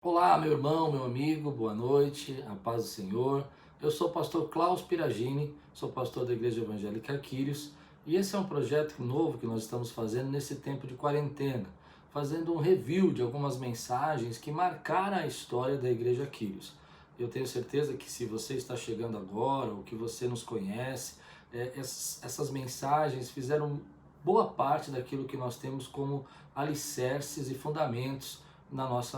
Olá, meu irmão, meu amigo, boa noite, a paz do Senhor. Eu sou o pastor Klaus Piragini, sou pastor da Igreja Evangélica Quírios, e esse é um projeto novo que nós estamos fazendo nesse tempo de quarentena, fazendo um review de algumas mensagens que marcaram a história da Igreja Quírios. Eu tenho certeza que se você está chegando agora ou que você nos conhece, essas mensagens fizeram boa parte daquilo que nós temos como alicerces e fundamentos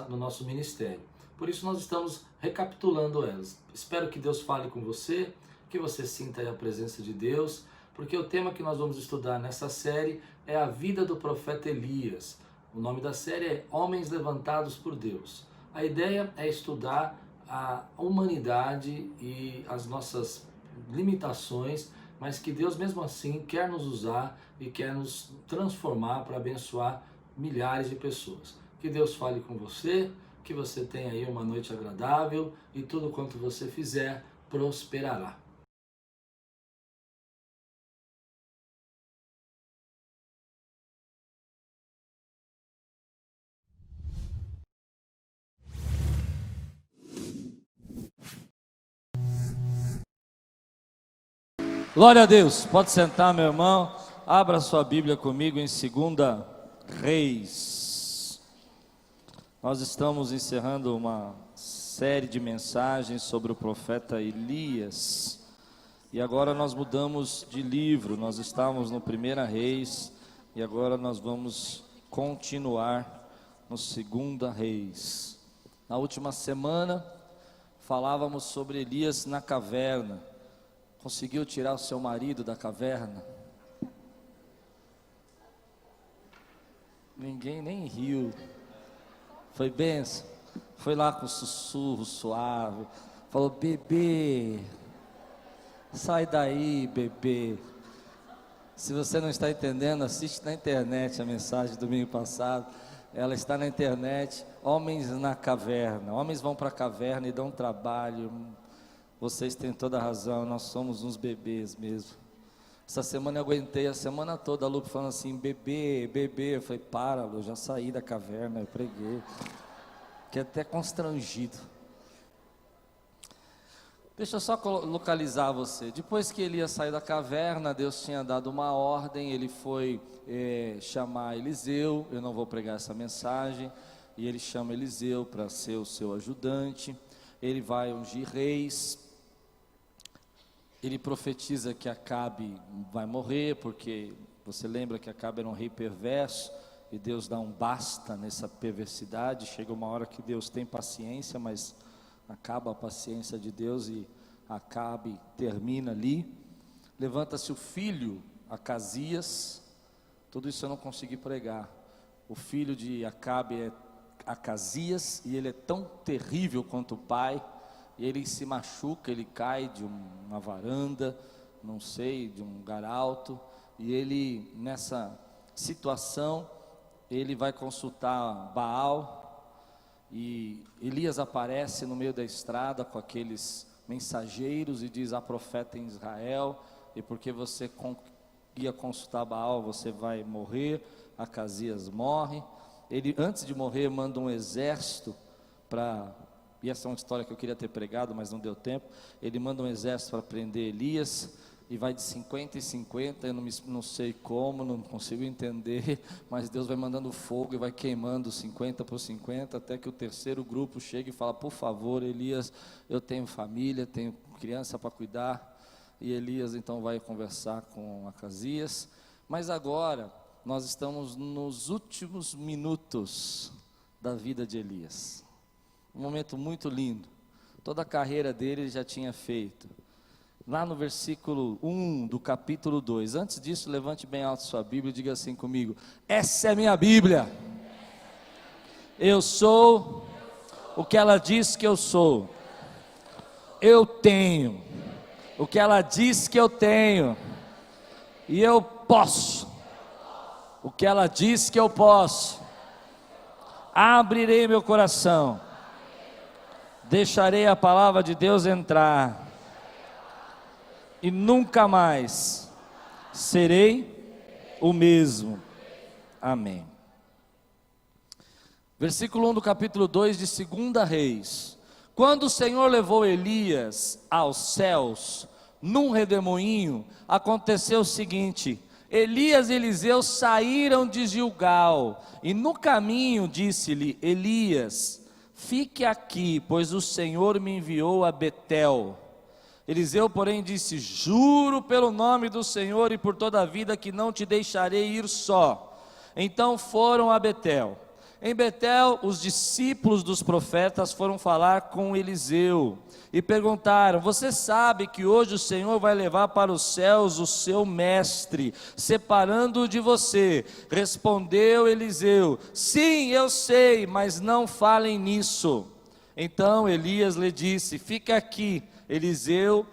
no nosso ministério. Por isso nós estamos recapitulando elas. Espero que Deus fale com você, que você sinta aí a presença de Deus, porque o tema que nós vamos estudar nessa série é a vida do profeta Elias. O nome da série é Homens Levantados por Deus. A ideia é estudar a humanidade e as nossas limitações, mas que Deus mesmo assim quer nos usar e quer nos transformar para abençoar milhares de pessoas. Que Deus fale com você, que você tenha aí uma noite agradável e tudo quanto você fizer prosperará. Glória a Deus, pode sentar, meu irmão. Abra sua Bíblia comigo em 2 Reis. Nós estamos encerrando uma série de mensagens sobre o profeta Elias. E agora nós mudamos de livro. Nós estávamos no 1 Reis e agora nós vamos continuar no 2 Reis. Na última semana falávamos sobre Elias na caverna. Conseguiu tirar o seu marido da caverna? Ninguém nem riu. Foi benção. Foi lá com sussurro suave. Falou: bebê, sai daí, bebê. Se você não está entendendo, assiste na internet a mensagem do domingo passado. Ela está na internet. Homens na caverna. Homens vão para a caverna e dão trabalho. Vocês têm toda a razão, nós somos uns bebês mesmo. Essa semana eu aguentei a semana toda a Lu falando assim: bebê, bebê. Eu falei: para, Lu, já saí da caverna, eu preguei. Fiquei até constrangido. Deixa eu só localizar você. Depois que Elias saiu da caverna, Deus tinha dado uma ordem. Ele foi chamar Eliseu. Eu não vou pregar essa mensagem. E ele chama Eliseu para ser o seu ajudante. Ele vai ungir reis. Ele profetiza que Acabe vai morrer, porque você lembra que Acabe era um rei perverso, e Deus dá um basta nessa perversidade. Chega uma hora que Deus tem paciência, mas acaba a paciência de Deus e Acabe termina ali. Levanta-se o filho Acasias. Tudo isso eu não consegui pregar. O filho de Acabe é Acasias, e ele é tão terrível quanto o pai. E ele se machuca, ele cai de uma varanda, não sei, de um lugar alto. E ele, nessa situação, ele vai consultar Baal. E Elias aparece no meio da estrada com aqueles mensageiros e diz: há profeta em Israel, e porque você ia consultar Baal, você vai morrer. Acasias morre. Ele, antes de morrer, manda um exército para... E essa é uma história que eu queria ter pregado, mas não deu tempo. Ele manda um exército para prender Elias, e vai de 50 em 50, eu não sei como, não consigo entender, mas Deus vai mandando fogo e vai queimando 50 por 50, até que o terceiro grupo chega e fala: por favor, Elias, eu tenho família, tenho criança para cuidar. E Elias então vai conversar com Acasias. Mas agora, nós estamos nos últimos minutos da vida de Elias. Um momento muito lindo. Toda a carreira dele ele já tinha feito. Lá no versículo 1 do capítulo 2. Antes disso, levante bem alto sua Bíblia e diga assim comigo: essa é minha Bíblia. Eu sou o que ela diz que eu sou. Eu tenho o que ela diz que eu tenho. E eu posso o que ela diz que eu posso. Abrirei meu coração. Deixarei a palavra de Deus entrar, e nunca mais serei o mesmo. Amém. Versículo 1 do capítulo 2 de 2 Reis. Quando o Senhor levou Elias aos céus, num redemoinho, aconteceu o seguinte: Elias e Eliseu saíram de Gilgal, e no caminho disse-lhe Elias: fique aqui, pois o Senhor me enviou a Betel. Eliseu, porém, disse: juro pelo nome do Senhor e por toda a vida que não te deixarei ir só. Então foram a Betel. Em Betel, os discípulos dos profetas foram falar com Eliseu e perguntaram: você sabe que hoje o Senhor vai levar para os céus o seu mestre, separando-o de você? Respondeu Eliseu: sim, eu sei, mas não falem nisso. Então Elias lhe disse: fica aqui, Eliseu,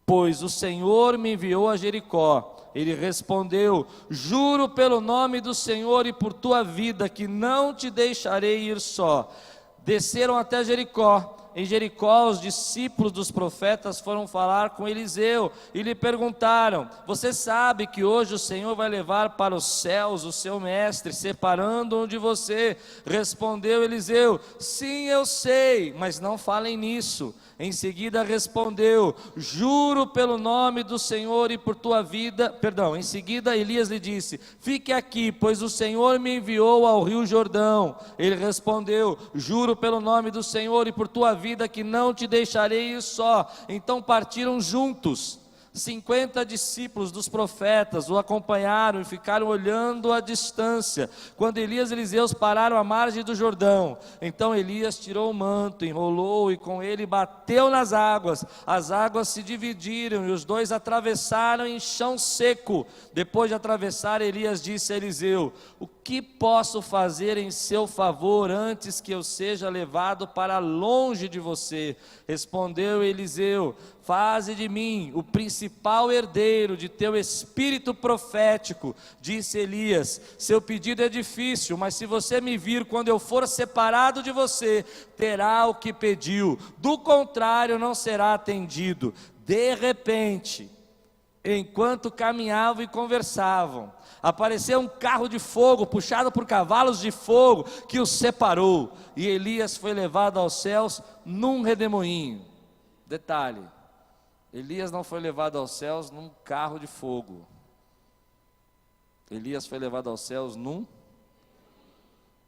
pois o Senhor me enviou a Jericó. Ele respondeu: juro pelo nome do Senhor e por tua vida que não te deixarei ir só. Desceram até Jericó. Em Jericó, os discípulos dos profetas foram falar com Eliseu e lhe perguntaram: você sabe que hoje o Senhor vai levar para os céus o seu mestre, separando-o de você? Respondeu Eliseu: sim, eu sei, mas não falem nisso. Em seguida respondeu: juro pelo nome do Senhor e por tua vida. Em seguida Elias lhe disse: fique aqui, pois o Senhor me enviou ao rio Jordão. Ele respondeu: juro pelo nome do Senhor e por tua vida que não te deixarei ir só. Então partiram juntos. 50 discípulos dos profetas o acompanharam e ficaram olhando à distância, quando Elias e Eliseu pararam à margem do Jordão. Então Elias tirou o manto, enrolou e com ele bateu nas águas. As águas se dividiram e os dois atravessaram em chão seco. Depois de atravessar, Elias disse a Eliseu: o que posso fazer em seu favor antes que eu seja levado para longe de você? Respondeu Eliseu: faze de mim o principal herdeiro de teu espírito profético. Disse Elias: seu pedido é difícil, mas se você me vir quando eu for separado de você, terá o que pediu, do contrário não será atendido. De repente, enquanto caminhavam e conversavam, apareceu um carro de fogo, puxado por cavalos de fogo, que os separou, e Elias foi levado aos céus num redemoinho. Detalhe: Elias não foi levado aos céus num carro de fogo. Elias foi levado aos céus num...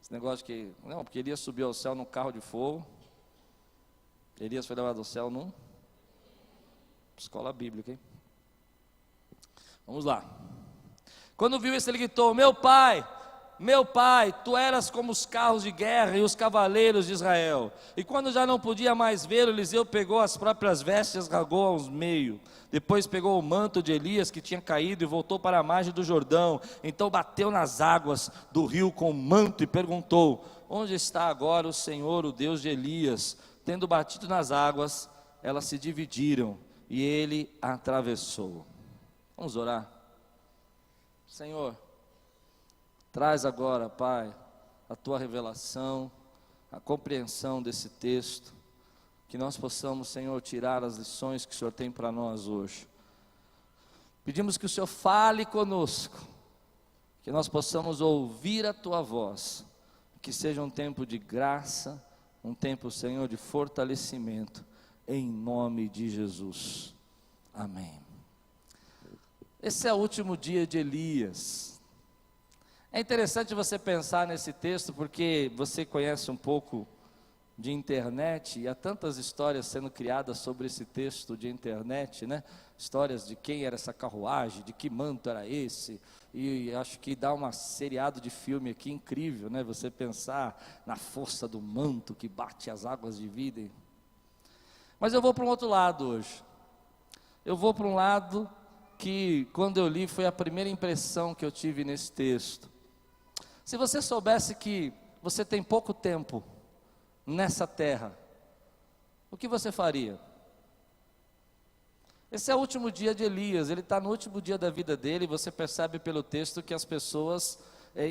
Esse negócio que... Não, porque Elias subiu ao céu num carro de fogo. Elias foi levado ao céu num... Escola bíblica, hein? Vamos lá. Quando viu isso, ele gritou: meu pai, tu eras como os carros de guerra e os cavaleiros de Israel. E quando já não podia mais vê-lo, Eliseu pegou as próprias vestes, rasgou aos meio. Depois pegou o manto de Elias que tinha caído e voltou para a margem do Jordão. Então bateu nas águas do rio com o manto e perguntou: onde está agora o Senhor, o Deus de Elias? Tendo batido nas águas, elas se dividiram e ele atravessou. Vamos orar. Senhor, traz agora, Pai, a tua revelação, a compreensão desse texto, que nós possamos, Senhor, tirar as lições que o Senhor tem para nós hoje. Pedimos que o Senhor fale conosco, que nós possamos ouvir a tua voz, que seja um tempo de graça, um tempo, Senhor, de fortalecimento, em nome de Jesus. Amém. Esse é o último dia de Elias. É interessante você pensar nesse texto, porque você conhece um pouco de internet, e há tantas histórias sendo criadas sobre esse texto de internet, né? Histórias de quem era essa carruagem, de que manto era esse, e acho que dá um seriado de filme aqui incrível, né? Você pensar na força do manto que bate as águas de vida. Mas eu vou para um outro lado hoje. Eu vou para um lado que, quando eu li, foi a primeira impressão que eu tive nesse texto. Se você soubesse que você tem pouco tempo nessa terra, o que você faria? Esse é o último dia de Elias, ele está no último dia da vida dele, e você percebe pelo texto que as pessoas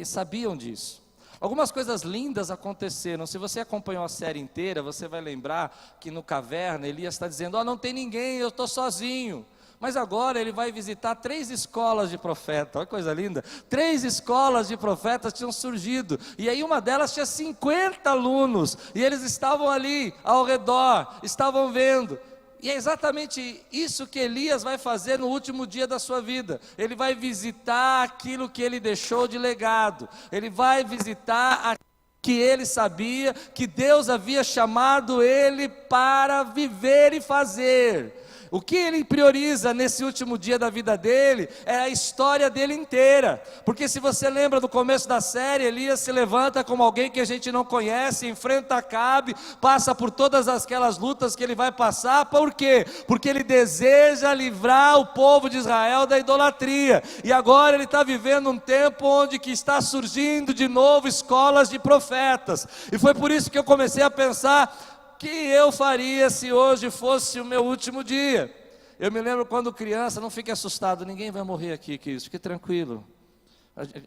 sabiam disso. Algumas coisas lindas aconteceram. Se você acompanhou a série inteira, você vai lembrar que no caverna, Elias está dizendo: não tem ninguém, eu estou sozinho. Mas agora ele vai visitar 3 escolas de profeta. Olha que coisa linda. 3 escolas de profetas tinham surgido. E aí uma delas tinha 50 alunos. E eles estavam ali ao redor, estavam vendo. E é exatamente isso que Elias vai fazer no último dia da sua vida. Ele vai visitar aquilo que ele deixou de legado. Ele vai visitar aquilo que ele sabia que Deus havia chamado ele para viver e fazer. O que ele prioriza nesse último dia da vida dele é a história dele inteira, porque se você lembra do começo da série, Elias se levanta como alguém que a gente não conhece, enfrenta Acabe, passa por todas aquelas lutas que ele vai passar. Por quê? Porque ele deseja livrar o povo de Israel da idolatria, e agora ele está vivendo um tempo onde que está surgindo de novo escolas de profetas, e foi por isso que eu comecei a pensar, que eu faria se hoje fosse o meu último dia? Eu me lembro quando criança, não fique assustado, ninguém vai morrer aqui, queridos, fique tranquilo.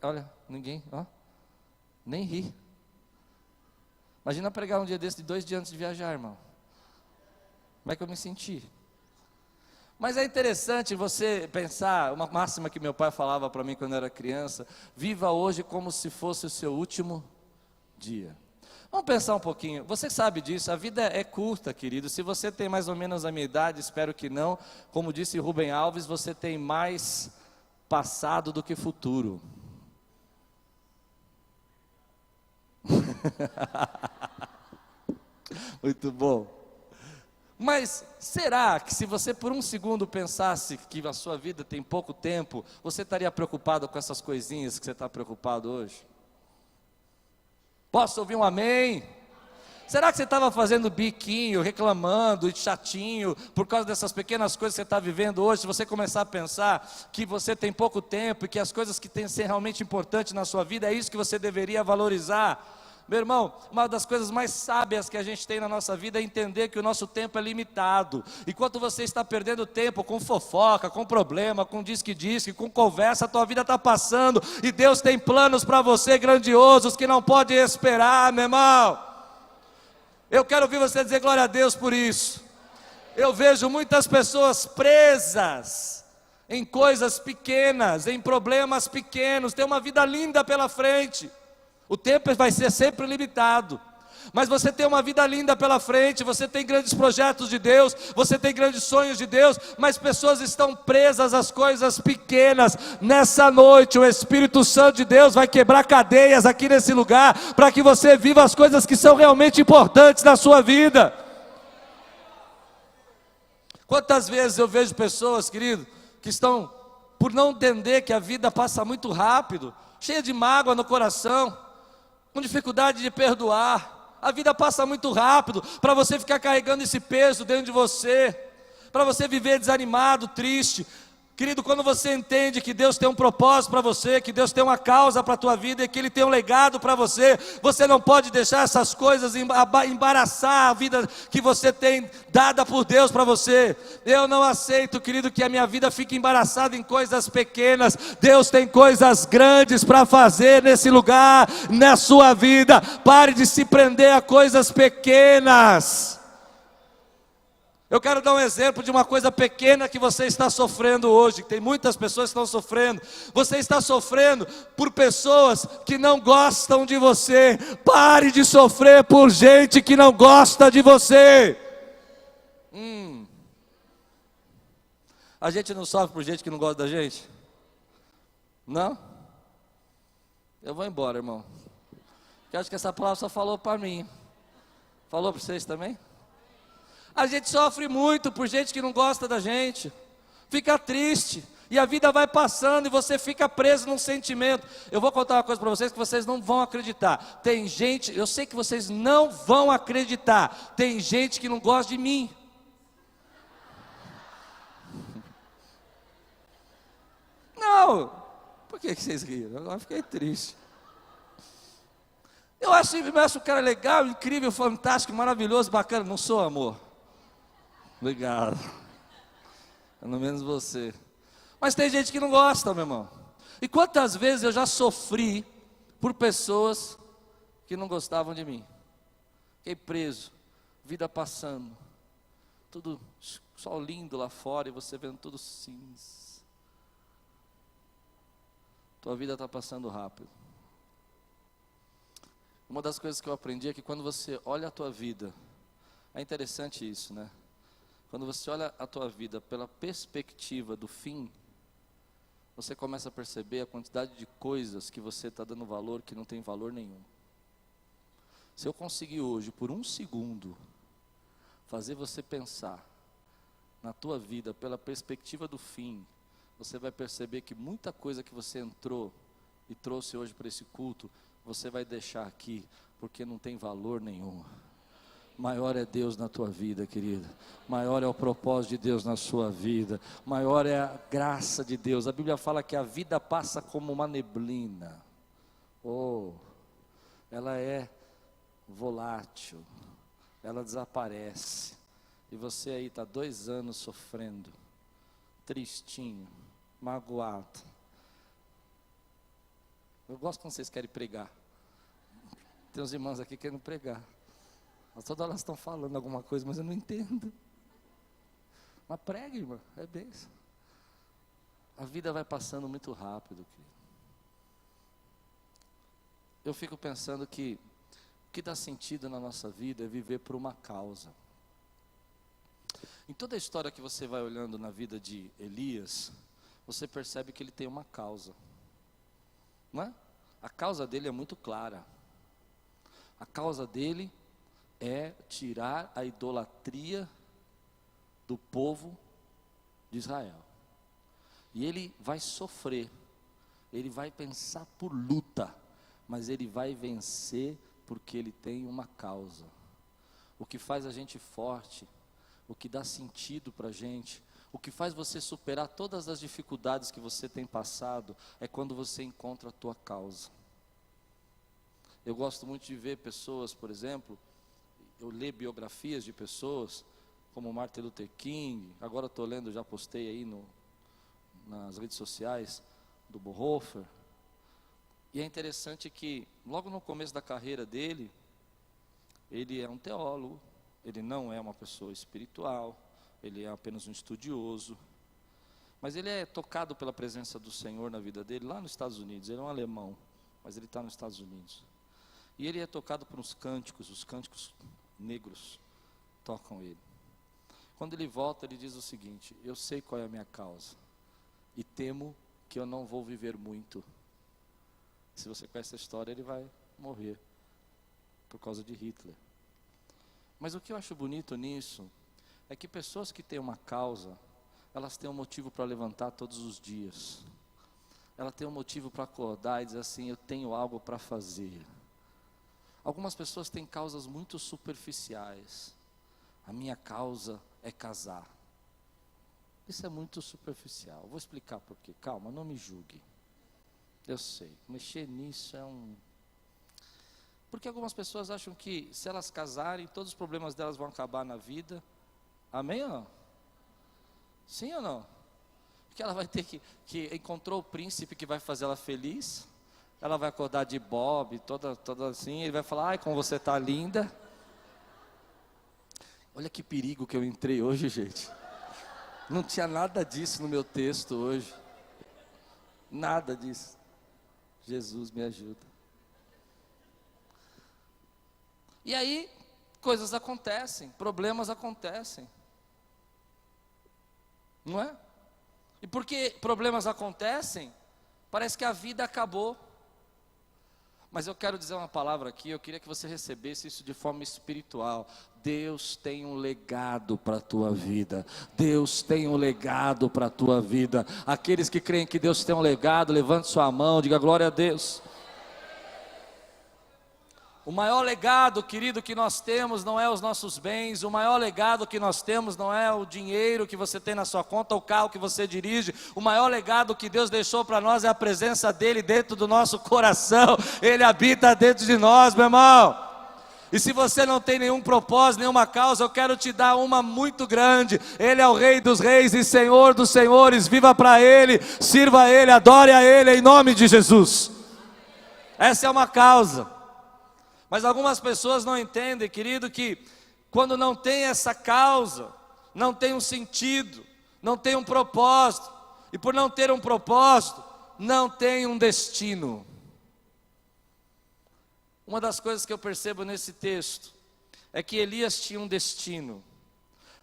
Olha, ninguém, ó, nem ri. Imagina pregar um dia desse, de 2 dias antes de viajar, irmão. Como é que eu me senti? Mas é interessante você pensar, uma máxima que meu pai falava para mim quando eu era criança: viva hoje como se fosse o seu último dia. Vamos pensar um pouquinho, você sabe disso, a vida é curta, querido. Se você tem mais ou menos a minha idade, espero que não. Como disse Rubem Alves, você tem mais passado do que futuro. Muito bom. Mas será que se você por um segundo pensasse que a sua vida tem pouco tempo, você estaria preocupado com essas coisinhas que você está preocupado hoje? Posso ouvir um amém? Será que você estava fazendo biquinho, reclamando e chatinho por causa dessas pequenas coisas que você está vivendo hoje? Se você começar a pensar que você tem pouco tempo e que as coisas que têm que ser realmente importantes na sua vida, é isso que você deveria valorizar. Meu irmão, uma das coisas mais sábias que a gente tem na nossa vida é entender que o nosso tempo é limitado. Enquanto você está perdendo tempo com fofoca, com problema, com disque-disque, com conversa, a tua vida está passando, e Deus tem planos para você grandiosos que não pode esperar, meu irmão. Eu quero ouvir você dizer glória a Deus por isso. Eu vejo muitas pessoas presas em coisas pequenas, em problemas pequenos, tem uma vida linda pela frente. O tempo vai ser sempre limitado, mas você tem uma vida linda pela frente, você tem grandes projetos de Deus, você tem grandes sonhos de Deus, mas pessoas estão presas às coisas pequenas. Nessa noite o Espírito Santo de Deus vai quebrar cadeias aqui nesse lugar, para que você viva as coisas que são realmente importantes na sua vida. Quantas vezes eu vejo pessoas, querido, que estão, por não entender que a vida passa muito rápido, cheia de mágoa no coração, com dificuldade de perdoar. A vida passa muito rápido, para você ficar carregando esse peso dentro de você, para você viver desanimado, triste. Querido, quando você entende que Deus tem um propósito para você, que Deus tem uma causa para a tua vida, e que Ele tem um legado para você, você não pode deixar essas coisas embaraçar a vida que você tem dada por Deus para você. Eu não aceito, querido, que a minha vida fique embaraçada em coisas pequenas. Deus tem coisas grandes para fazer nesse lugar, na sua vida. Pare de se prender a coisas pequenas. Eu quero dar um exemplo de uma coisa pequena que você está sofrendo hoje. Tem muitas pessoas que estão sofrendo. Você está sofrendo por pessoas que não gostam de você. Pare de sofrer por gente que não gosta de você. A gente não sofre por gente que não gosta da gente? Não? Eu vou embora, irmão. Eu acho que essa palavra só falou para mim. Falou para vocês também? A gente sofre muito por gente que não gosta da gente, fica triste, e a vida vai passando e você fica preso num sentimento. Eu vou contar uma coisa para vocês que vocês não vão acreditar. Tem gente, eu sei que vocês não vão acreditar, tem gente que não gosta de mim. Não, por que vocês riram? Agora fiquei triste. Eu acho o cara legal, incrível, fantástico, maravilhoso, bacana. Não sou, amor. Obrigado. Pelo menos você. Mas tem gente que não gosta, meu irmão. E quantas vezes eu já sofri por pessoas que não gostavam de mim. Fiquei preso, vida passando, tudo sol lindo lá fora e você vendo tudo cinza. Tua vida está passando rápido. Uma das coisas que eu aprendi é que quando você olha a tua vida, é interessante isso, né? Quando você olha a tua vida pela perspectiva do fim, você começa a perceber a quantidade de coisas que você está dando valor que não tem valor nenhum. Se eu conseguir hoje, por um segundo, fazer você pensar na tua vida pela perspectiva do fim, você vai perceber que muita coisa que você entrou e trouxe hoje para esse culto, você vai deixar aqui, porque não tem valor nenhum. Maior é Deus na tua vida, querida. Maior é o propósito de Deus na sua vida. Maior é a graça de Deus. A Bíblia fala que a vida passa como uma neblina. Ela é volátil. Ela desaparece. E você aí está 2 anos sofrendo, tristinho, magoado. Eu gosto quando vocês querem pregar. Tem uns irmãos aqui querendo pregar. Mas todas elas estão falando alguma coisa, mas eu não entendo. Mas prega, irmã, é bênção. A vida vai passando muito rápido, querido. Eu fico pensando que o que dá sentido na nossa vida é viver por uma causa. Em toda a história que você vai olhando na vida de Elias, você percebe que ele tem uma causa. Não é? A causa dele é muito clara. A causa dele é tirar a idolatria do povo de Israel. E ele vai sofrer, ele vai pensar por luta, mas ele vai vencer porque ele tem uma causa. O que faz a gente forte, o que dá sentido para a gente, o que faz você superar todas as dificuldades que você tem passado, é quando você encontra a tua causa. Eu gosto muito de ver pessoas, por exemplo, eu leio biografias de pessoas, como Martin Luther King, agora estou lendo, já postei aí nas redes sociais, do Bonhoeffer. E é interessante que, logo no começo da carreira dele, ele é um teólogo, ele não é uma pessoa espiritual, ele é apenas um estudioso, mas ele é tocado pela presença do Senhor na vida dele, lá nos Estados Unidos. Ele é um alemão, mas ele está nos Estados Unidos. E ele é tocado por uns cânticos, os cânticos negros tocam ele. Quando ele volta, ele diz o seguinte: eu sei qual é a minha causa, e temo que eu não vou viver muito. Se você conhece a história, ele vai morrer por causa de Hitler. Mas o que eu acho bonito nisso é que pessoas que têm uma causa, elas têm um motivo para levantar todos os dias. Ela tem um motivo para acordar e dizer assim: eu tenho algo para fazer. Algumas pessoas têm causas muito superficiais. A minha causa é casar. Isso é muito superficial. Vou explicar por quê. Calma, não me julgue. Eu sei, mexer nisso é um... Porque algumas pessoas acham que se elas casarem, todos os problemas delas vão acabar na vida. Amém ou não? Sim ou não? Porque ela vai ter que encontrou o príncipe que vai fazer ela feliz. Ela vai acordar de bob, toda assim, ele vai falar: ai, como você está linda. Olha que perigo que eu entrei hoje, gente. Não tinha nada disso no meu texto hoje. Nada disso. Jesus me ajuda. E aí, coisas acontecem, problemas acontecem. Não é? E porque problemas acontecem, parece que a vida acabou. Mas eu quero dizer uma palavra aqui, eu queria que você recebesse isso de forma espiritual. Deus tem um legado para a tua vida. Deus tem um legado para a tua vida. Aqueles que creem que Deus tem um legado, levante sua mão, diga glória a Deus. O maior legado, querido, que nós temos não é os nossos bens. O maior legado que nós temos não é o dinheiro que você tem na sua conta, o carro que você dirige. O maior legado que Deus deixou para nós é a presença dEle dentro do nosso coração. Ele habita dentro de nós, meu irmão. E se você não tem nenhum propósito, nenhuma causa, eu quero te dar uma muito grande. Ele é o Rei dos Reis e Senhor dos Senhores. Viva para Ele, sirva a Ele, adore a Ele em nome de Jesus. Essa é uma causa. Mas algumas pessoas não entendem, querido, que quando não tem essa causa, não tem um sentido, não tem um propósito, e por não ter um propósito, não tem um destino. Uma das coisas que eu percebo nesse texto é que Elias tinha um destino.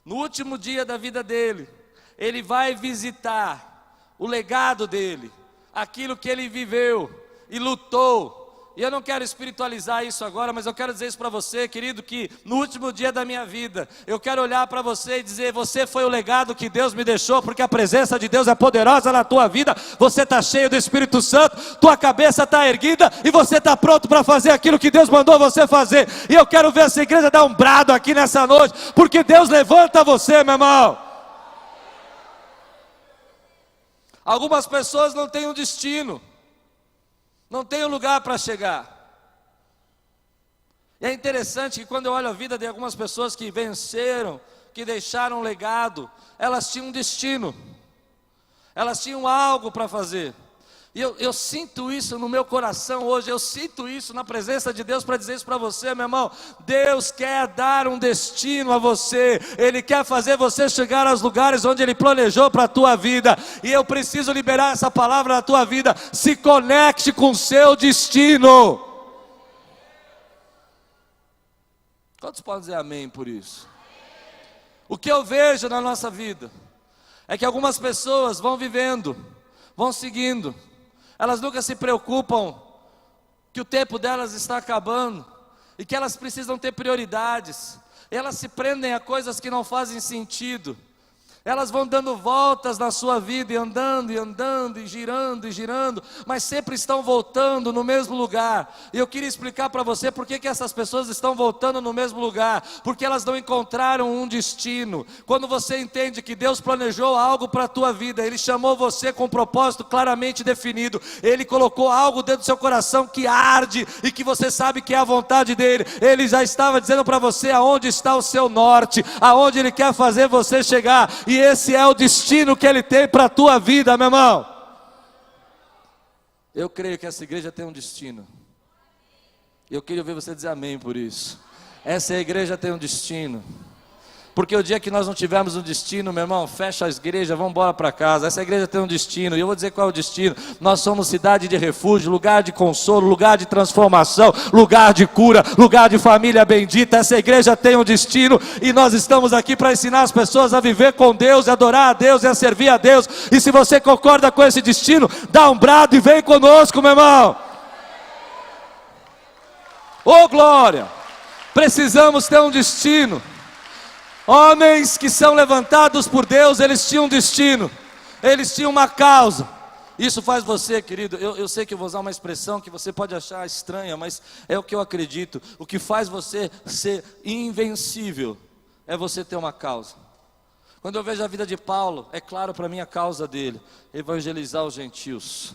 No último dia da vida dele, ele vai visitar o legado dele, aquilo que ele viveu e lutou. E eu não quero espiritualizar isso agora, mas eu quero dizer isso para você, querido, que no último dia da minha vida, eu quero olhar para você e dizer: você foi o legado que Deus me deixou, porque a presença de Deus é poderosa na tua vida, você está cheio do Espírito Santo, tua cabeça está erguida e você está pronto para fazer aquilo que Deus mandou você fazer. E eu quero ver essa igreja dar um brado aqui nessa noite, porque Deus levanta você, meu irmão. Algumas pessoas não têm um destino, não tem um lugar para chegar. E é interessante que quando eu olho a vida de algumas pessoas que venceram, que deixaram um legado, elas tinham um destino, elas tinham algo para fazer. E eu sinto isso no meu coração hoje, eu sinto isso na presença de Deus para dizer isso para você, meu irmão. Deus quer dar um destino a você, Ele quer fazer você chegar aos lugares onde Ele planejou para a tua vida. E eu preciso liberar essa palavra na tua vida: se conecte com o seu destino. Quantos podem dizer amém por isso? O que eu vejo na nossa vida é que algumas pessoas vão vivendo, vão seguindo, elas nunca se preocupam que o tempo delas está acabando e que elas precisam ter prioridades. Elas se prendem a coisas que não fazem sentido. Elas vão dando voltas na sua vida, e andando, e girando, mas sempre estão voltando no mesmo lugar. E eu queria explicar para você por que essas pessoas estão voltando no mesmo lugar. Porque elas não encontraram um destino. Quando você entende que Deus planejou algo para a tua vida, Ele chamou você com um propósito claramente definido, Ele colocou algo dentro do seu coração que arde, e que você sabe que é a vontade dEle. Ele já estava dizendo para você aonde está o seu norte, aonde Ele quer fazer você chegar. E esse é o destino que Ele tem para a tua vida, meu irmão. Eu creio que essa igreja tem um destino. Eu queria ouvir você dizer amém por isso. Essa igreja tem um destino. Porque o dia que nós não tivermos um destino, meu irmão, fecha a igreja, vamos embora para casa. Essa igreja tem um destino, e eu vou dizer qual é o destino. Nós somos cidade de refúgio, lugar de consolo, lugar de transformação, lugar de cura, lugar de família bendita. Essa igreja tem um destino, e nós estamos aqui para ensinar as pessoas a viver com Deus, a adorar a Deus e a servir a Deus. E se você concorda com esse destino, dá um brado e vem conosco, meu irmão. Ô glória! Precisamos ter um destino. Homens que são levantados por Deus, eles tinham um destino, eles tinham uma causa. Isso faz você, querido, eu sei que eu vou usar uma expressão que você pode achar estranha, mas é o que eu acredito. O que faz você ser invencível é você ter uma causa. Quando eu vejo a vida de Paulo, é claro para mim a causa dele: evangelizar os gentios.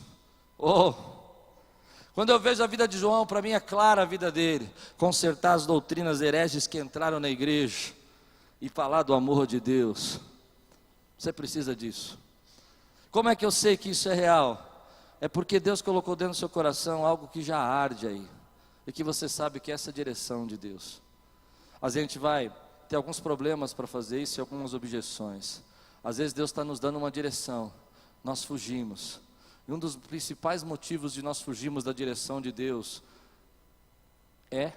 Quando eu vejo a vida de João, para mim é clara a vida dele: consertar as doutrinas hereges que entraram na igreja e falar do amor de Deus. Você precisa disso. Como é que eu sei que isso é real? É porque Deus colocou dentro do seu coração algo que já arde aí, e que você sabe que é essa direção de Deus. A gente vai ter alguns problemas para fazer isso e algumas objeções. Às vezes Deus está nos dando uma direção, nós fugimos. E um dos principais motivos de nós fugirmos da direção de Deus é,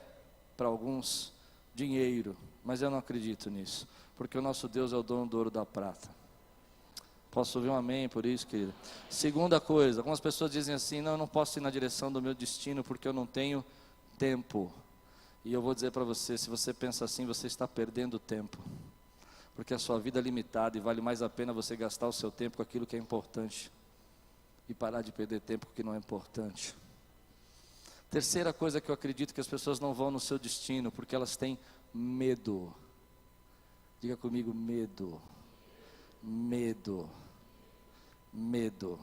para alguns, dinheiro. Mas eu não acredito nisso, porque o nosso Deus é o dono do ouro e da prata. Posso ouvir um amém por isso, querido? Segunda coisa, algumas pessoas dizem assim: não, eu não posso ir na direção do meu destino porque eu não tenho tempo. E eu vou dizer para você, se você pensa assim, você está perdendo tempo. Porque a sua vida é limitada e vale mais a pena você gastar o seu tempo com aquilo que é importante e parar de perder tempo com o que não é importante. Terceira coisa que eu acredito, que as pessoas não vão no seu destino porque elas têm medo. Diga comigo: medo. Medo. Medo.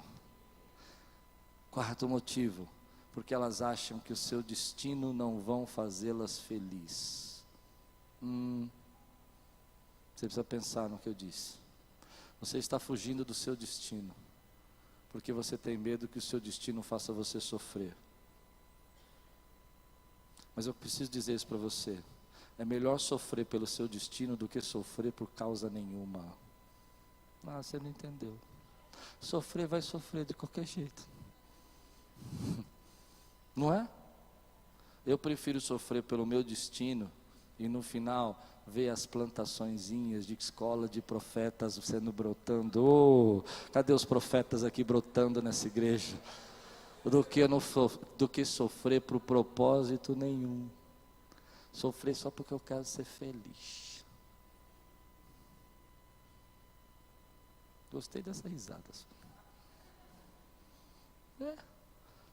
Quarto motivo: porque elas acham que o seu destino não vão fazê-las felizes. Você precisa pensar no que eu disse. Você está fugindo do seu destino porque você tem medo que o seu destino faça você sofrer. Mas eu preciso dizer isso para você: É melhor sofrer pelo seu destino do que sofrer por causa nenhuma. Ah, você não entendeu. Sofrer vai sofrer de qualquer jeito. Não é? Eu prefiro sofrer pelo meu destino e no final ver as plantaçõezinhas de escola de profetas sendo brotando. Oh, cadê os profetas aqui brotando nessa igreja? Do que sofrer por propósito nenhum. Sofrer só porque eu quero ser feliz. Gostei dessa risada.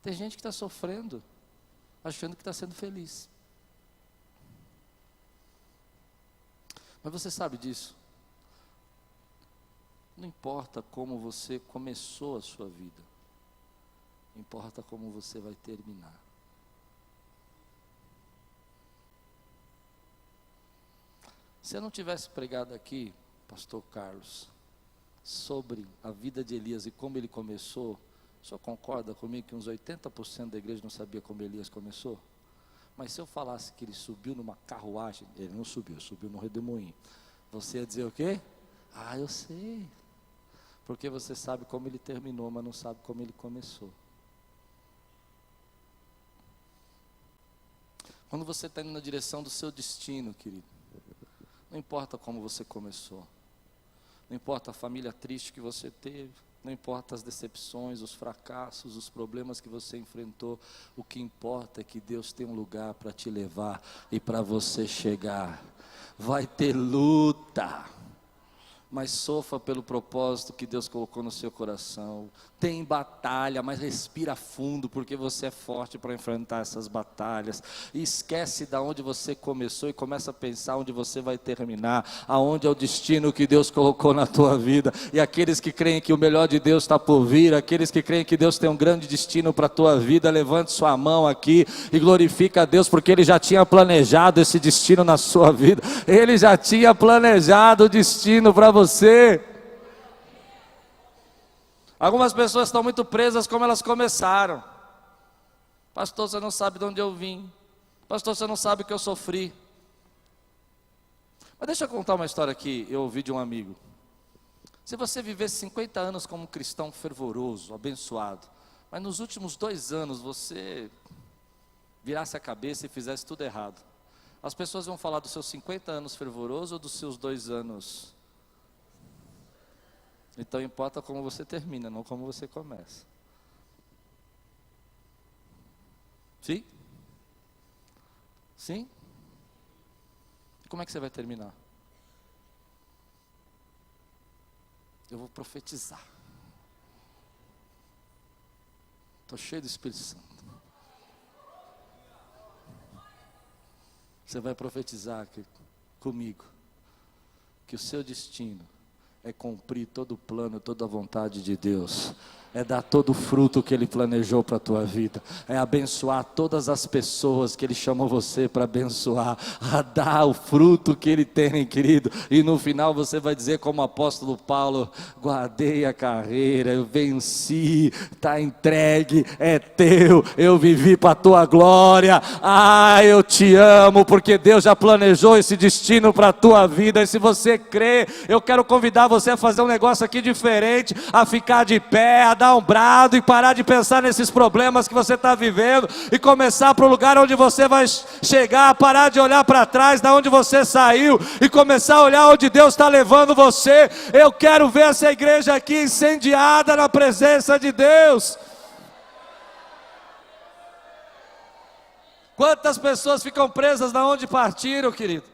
Tem gente que está sofrendo, achando que está sendo feliz. Mas você sabe disso? Não importa como você começou a sua vida, importa como você vai terminar. Se eu não tivesse pregado aqui, pastor Carlos, sobre a vida de Elias e como ele começou, o senhor concorda comigo que uns 80% da igreja não sabia como Elias começou? Mas se eu falasse que ele subiu numa carruagem, ele não subiu, subiu no redemoinho. Você ia dizer o quê? Ah, eu sei. Porque você sabe como ele terminou, mas não sabe como ele começou. Quando você está indo na direção do seu destino, querido, não importa como você começou, não importa a família triste que você teve, não importa as decepções, os fracassos, os problemas que você enfrentou, o que importa é que Deus tem um lugar para te levar e para você chegar. Vai ter luta, mas sofra pelo propósito que Deus colocou no seu coração. Tem batalha, mas respira fundo, porque você é forte para enfrentar essas batalhas. E esquece de onde você começou e começa a pensar onde você vai terminar, aonde é o destino que Deus colocou na tua vida. E aqueles que creem que o melhor de Deus está por vir, aqueles que creem que Deus tem um grande destino para a tua vida, levante sua mão aqui e glorifica a Deus, porque Ele já tinha planejado esse destino na sua vida. Ele já tinha planejado o destino para você. Algumas pessoas estão muito presas como elas começaram. Pastor, você não sabe de onde eu vim. Pastor, você não sabe o que eu sofri. Mas deixa eu contar uma história que eu ouvi de um amigo. Se você vivesse 50 anos como um cristão fervoroso, abençoado, mas nos últimos 2 anos você virasse a cabeça e fizesse tudo errado, as pessoas vão falar dos seus 50 anos fervoroso ou dos seus 2 anos? Então importa como você termina, não como você começa. Sim? Sim? Como é que você vai terminar? Eu vou profetizar. Estou cheio do Espírito Santo. Você vai profetizar comigo que o seu destino é cumprir todo o plano, toda a vontade de Deus. É dar todo o fruto que Ele planejou para a tua vida. É abençoar todas as pessoas que Ele chamou você para abençoar. A dar o fruto que Ele tem, querido. E no final você vai dizer como o apóstolo Paulo: guardei a carreira, eu venci, está entregue, é teu, eu vivi para a tua glória. Ah, eu te amo, porque Deus já planejou esse destino para a tua vida. E se você crê, eu quero convidar você a fazer um negócio aqui diferente, a ficar de pé, a dar um brado e parar de pensar nesses problemas que você está vivendo e começar para o lugar onde você vai chegar, parar de olhar para trás, da onde você saiu e começar a olhar onde Deus está levando você. Eu quero ver essa igreja aqui incendiada na presença de Deus. Quantas pessoas ficam presas na onde partiram, querido?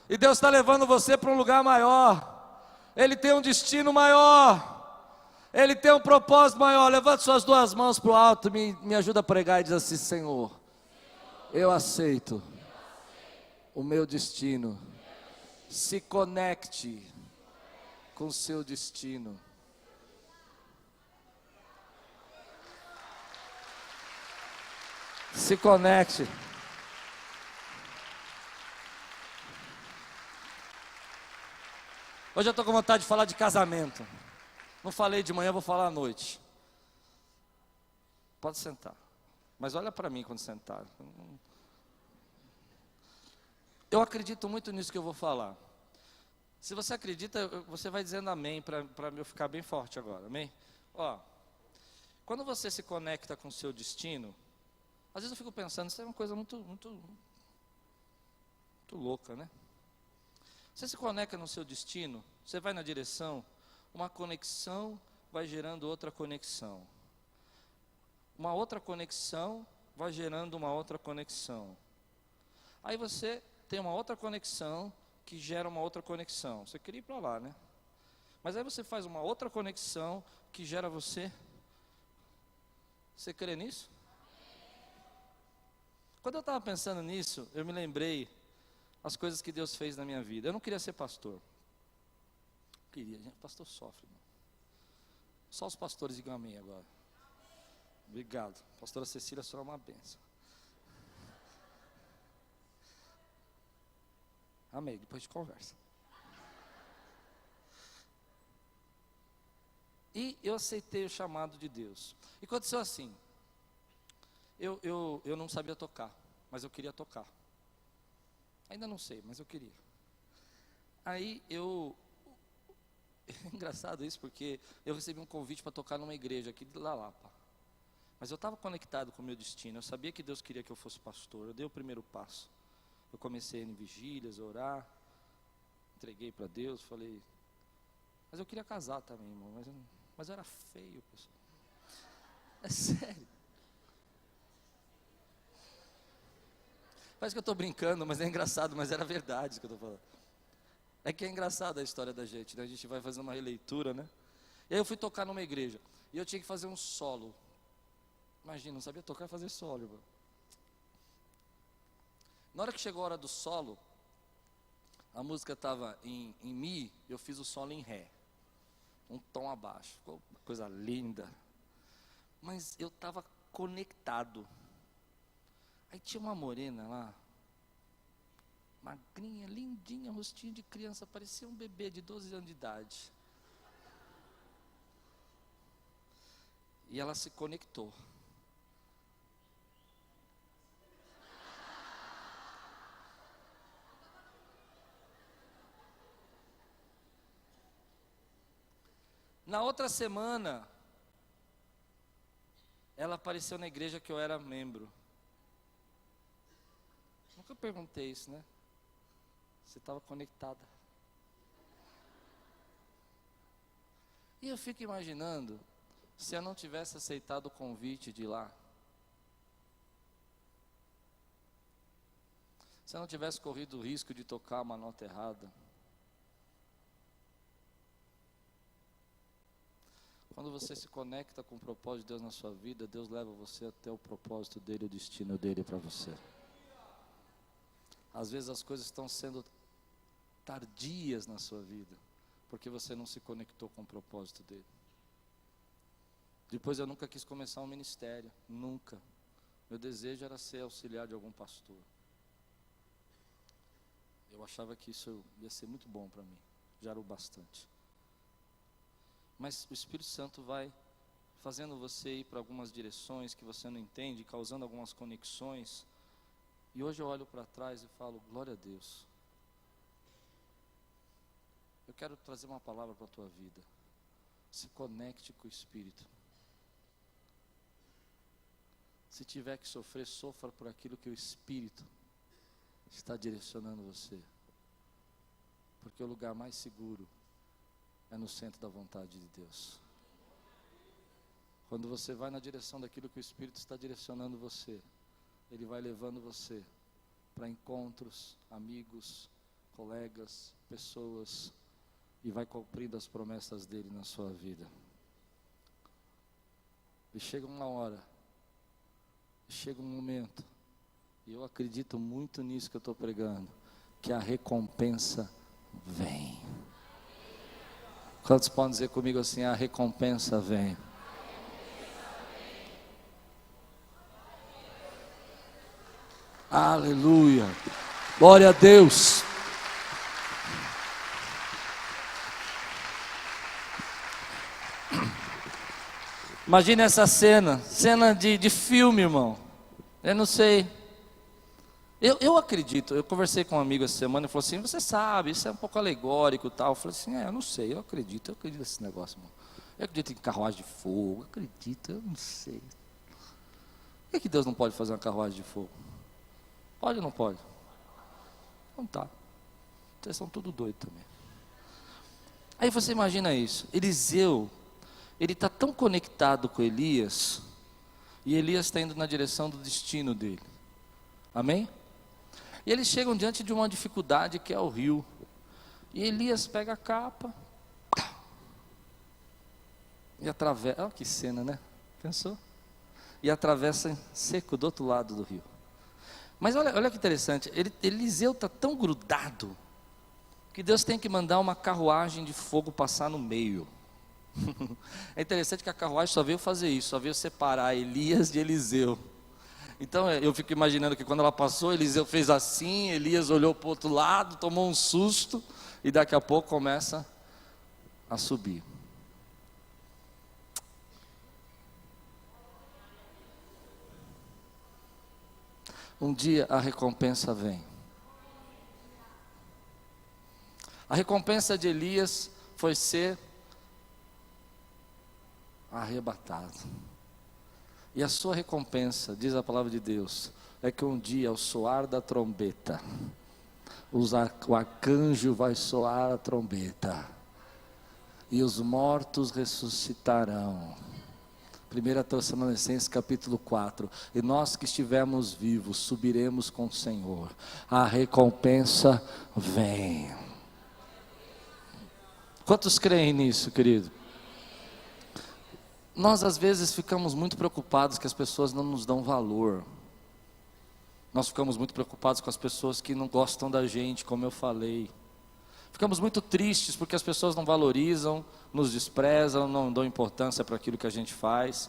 E Deus está levando você para um lugar maior. Ele tem um destino maior. Ele tem um propósito maior. Levante suas 2 mãos para o alto, me ajuda a pregar e diz assim: Senhor, eu aceito o meu destino. Se conecte com o seu destino. Se conecte. Hoje eu estou com vontade de falar de casamento. Não falei de manhã, vou falar à noite. Pode sentar. Mas olha para mim quando sentar. Eu acredito muito nisso que eu vou falar. Se você acredita, você vai dizendo amém, para eu ficar bem forte agora, amém? Ó, quando você se conecta com o seu destino, às vezes eu fico pensando, isso é uma coisa muito louca, né? Você se conecta no seu destino, você vai na direção, uma conexão vai gerando outra conexão. Uma outra conexão vai gerando uma outra conexão. Aí você tem uma outra conexão que gera uma outra conexão. Você queria ir para lá, né? Mas aí você faz uma outra conexão que gera você. Você crê nisso? Quando eu estava pensando nisso, eu me lembrei as coisas que Deus fez na minha vida. Eu não queria ser pastor. Queria, gente, pastor sofre, irmão. Só os pastores digam amém agora. Obrigado. Pastora Cecília, a senhora é uma bênção. Amém, depois a gente conversa. E eu aceitei o chamado de Deus. E aconteceu assim. Eu não sabia tocar, mas eu queria tocar. Ainda não sei, mas eu queria. Aí é engraçado isso, porque eu recebi um convite para tocar numa igreja aqui de Lapa. Mas eu estava conectado com o meu destino. Eu sabia que Deus queria que eu fosse pastor. Eu dei o primeiro passo. Eu comecei em vigílias, a orar. Entreguei para Deus, falei... Mas eu queria casar também, irmão. Mas eu era feio, pessoal. É sério. Parece que eu estou brincando, mas é engraçado, mas era verdade isso que eu estou falando. É que é engraçada a história da gente, né? A gente vai fazer uma releitura, né? E aí eu fui tocar numa igreja, e eu tinha que fazer um solo. Imagina, não sabia tocar e fazer solo, irmão. Na hora que chegou a hora do solo, a música estava em Mi, eu fiz o solo em Ré. Um tom abaixo, ficou uma coisa linda. Mas eu estava conectado. Aí tinha uma morena lá, magrinha, lindinha, rostinho de criança, parecia um bebê de 12 anos de idade. E ela se conectou. Na outra semana, ela apareceu na igreja que eu era membro. Nunca perguntei isso, né? Você estava conectada. E eu fico imaginando, se eu não tivesse aceitado o convite de ir lá, se eu não tivesse corrido o risco de tocar uma nota errada, quando você se conecta com o propósito de Deus na sua vida, Deus leva você até o propósito dele, o destino dele para você. Às vezes as coisas estão sendo tardias na sua vida, porque você não se conectou com o propósito dele. Depois eu nunca quis começar um ministério, nunca. Meu desejo era ser auxiliar de algum pastor. Eu achava que isso ia ser muito bom para mim, já era o bastante. Mas o Espírito Santo vai fazendo você ir para algumas direções que você não entende, causando algumas conexões. E hoje eu olho para trás e falo, glória a Deus. Eu quero trazer uma palavra para a tua vida. Se conecte com o Espírito. Se tiver que sofrer, sofra por aquilo que o Espírito está direcionando você. Porque o lugar mais seguro é no centro da vontade de Deus. Quando você vai na direção daquilo que o Espírito está direcionando você, Ele vai levando você para encontros, amigos, colegas, pessoas, e vai cumprindo as promessas dele na sua vida. E chega uma hora, chega um momento, e eu acredito muito nisso que eu estou pregando, que a recompensa vem. Quantos podem dizer comigo assim, a recompensa vem? Aleluia, glória a Deus. Imagina essa cena de filme, irmão. Eu não sei. Eu acredito, eu conversei com um amigo essa semana e falou assim, você sabe, isso é um pouco alegórico e tal. Eu falei assim, eu não sei, eu acredito nesse negócio, irmão. Eu acredito em carruagem de fogo, eu acredito, eu não sei. Por que Deus não pode fazer uma carruagem de fogo? Pode ou não pode? Não tá. Vocês são tudo doidos também. Aí você imagina isso, Eliseu, ele está tão conectado com Elias, e Elias está indo na direção do destino dele. Amém? E eles chegam diante de uma dificuldade que é o rio. E Elias pega a capa e atravessa. Olha que cena, né? Pensou? E atravessa seco do outro lado do rio. Mas olha que interessante, Eliseu está tão grudado que Deus tem que mandar uma carruagem de fogo passar no meio. É interessante que a carruagem só veio fazer isso, só veio separar Elias de Eliseu. Então eu fico imaginando que quando ela passou, Eliseu fez assim, Elias olhou para o outro lado, tomou um susto, e daqui a pouco começa a subir. Um dia a recompensa vem. A recompensa de Elias foi ser arrebatado. E a sua recompensa, diz a palavra de Deus, é que um dia ao soar da trombeta, o arcanjo vai soar a trombeta, e os mortos ressuscitarão. 1 Tessalonicenses capítulo 4, e nós que estivermos vivos, subiremos com o Senhor, a recompensa vem. Quantos creem nisso, querido? Nós às vezes ficamos muito preocupados que as pessoas não nos dão valor. Nós ficamos muito preocupados com as pessoas que não gostam da gente, como eu falei. Ficamos muito tristes porque as pessoas não valorizam, nos desprezam, não dão importância para aquilo que a gente faz.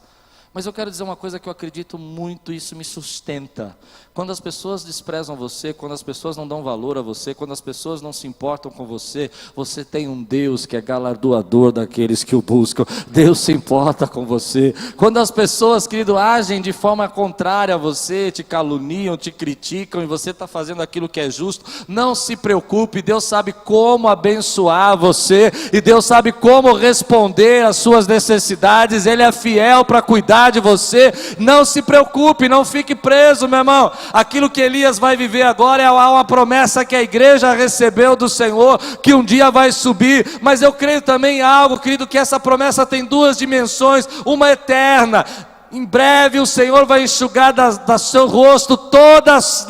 Mas eu quero dizer uma coisa que eu acredito muito, isso me sustenta. Quando as pessoas desprezam você, quando as pessoas não dão valor a você, quando as pessoas não se importam com você, você tem um Deus que é galardoador daqueles que o buscam. Deus se importa com você. Quando as pessoas, querido, agem de forma contrária a você, te caluniam, te criticam, e você está fazendo aquilo que é justo, não se preocupe, Deus sabe como abençoar você, e Deus sabe como responder às suas necessidades. Ele é fiel para cuidar de você. Não se preocupe, não fique preso, meu irmão. Aquilo que Elias vai viver agora é uma promessa que a igreja recebeu do Senhor, que um dia vai subir. Mas eu creio também em algo, querido, que essa promessa tem duas dimensões, uma eterna. Em breve o Senhor vai enxugar do seu rosto todas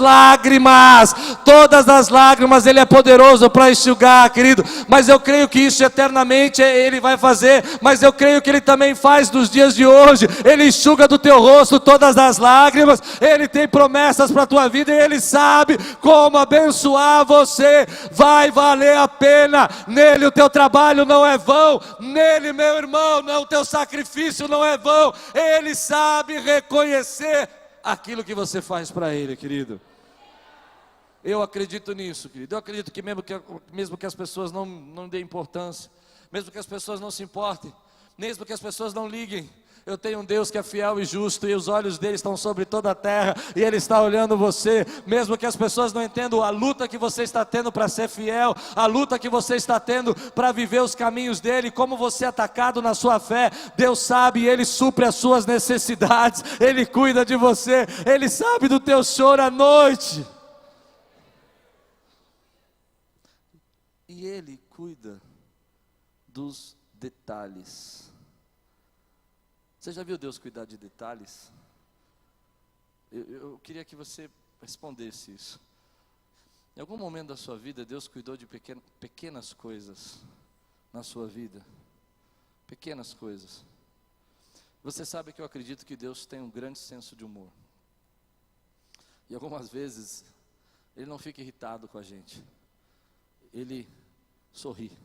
as lágrimas, Ele é poderoso para enxugar, querido. Mas eu creio que isso eternamente Ele vai fazer, mas eu creio que Ele também faz nos dias de hoje. Ele enxuga do teu rosto todas as lágrimas, Ele tem promessas para a tua vida, e Ele sabe como abençoar você. Vai valer a pena, nele o teu trabalho não é vão, nele, meu irmão, o teu sacrifício não é vão. Ele sabe reconhecer aquilo que você faz para Ele, querido. Eu acredito nisso, querido. Eu acredito que mesmo que as pessoas não deem importância, mesmo que as pessoas não se importem, mesmo que as pessoas não liguem, eu tenho um Deus que é fiel e justo, e os olhos dele estão sobre toda a terra, e Ele está olhando você. Mesmo que as pessoas não entendam a luta que você está tendo para ser fiel, a luta que você está tendo para viver os caminhos dele, como você é atacado na sua fé, Deus sabe, e Ele supre as suas necessidades, Ele cuida de você, Ele sabe do teu choro à noite, e Ele cuida dos detalhes. Você já viu Deus cuidar de detalhes? Eu queria que você respondesse isso. Em algum momento da sua vida, Deus cuidou de pequenas coisas na sua vida. Pequenas coisas. Você sabe que eu acredito que Deus tem um grande senso de humor. E algumas vezes, Ele não fica irritado com a gente. Ele sorri.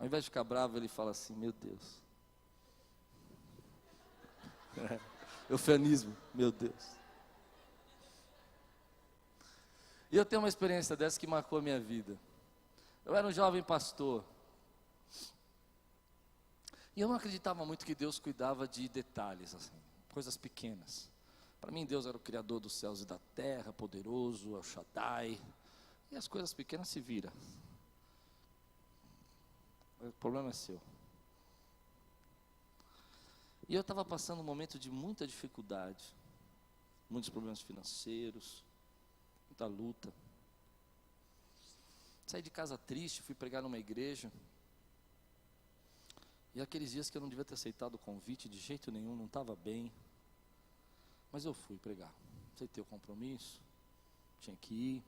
Ao invés de ficar bravo, Ele fala assim, meu Deus. Eufemismo, meu Deus. E eu tenho uma experiência dessa que marcou a minha vida. Eu era um jovem pastor, e eu não acreditava muito que Deus cuidava de detalhes, assim, coisas pequenas. Para mim, Deus era o Criador dos céus e da terra, poderoso, El Shaddai. E as coisas pequenas se viram. O problema é seu. E eu estava passando um momento de muita dificuldade, muitos problemas financeiros, muita luta. Saí de casa triste, fui pregar numa igreja. E aqueles dias que eu não devia ter aceitado o convite de jeito nenhum, não estava bem. Mas eu fui pregar, aceitei o compromisso, tinha que ir.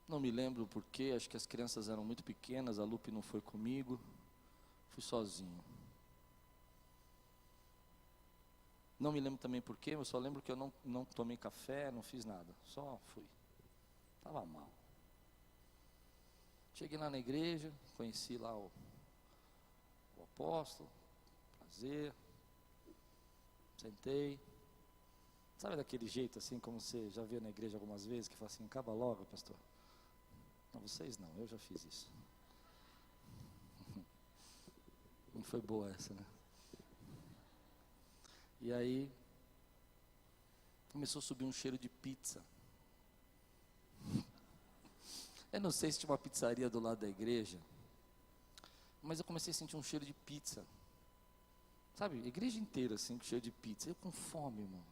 Não me lembro o porquê, acho que as crianças eram muito pequenas, a Lupe não foi comigo, fui sozinho. Não me lembro também porquê, eu só lembro que eu não tomei café, não fiz nada, só fui. Estava mal. Cheguei lá na igreja, conheci lá o apóstolo, prazer, sentei. Sabe daquele jeito assim, como você já viu na igreja algumas vezes, que fala assim, acaba logo, pastor. Não, vocês não, eu já fiz isso. Não foi boa essa, né? E aí, começou a subir um cheiro de pizza. Eu não sei se tinha uma pizzaria do lado da igreja, mas eu comecei a sentir um cheiro de pizza. Sabe, a igreja inteira assim, com cheiro de pizza. Eu com fome, irmão.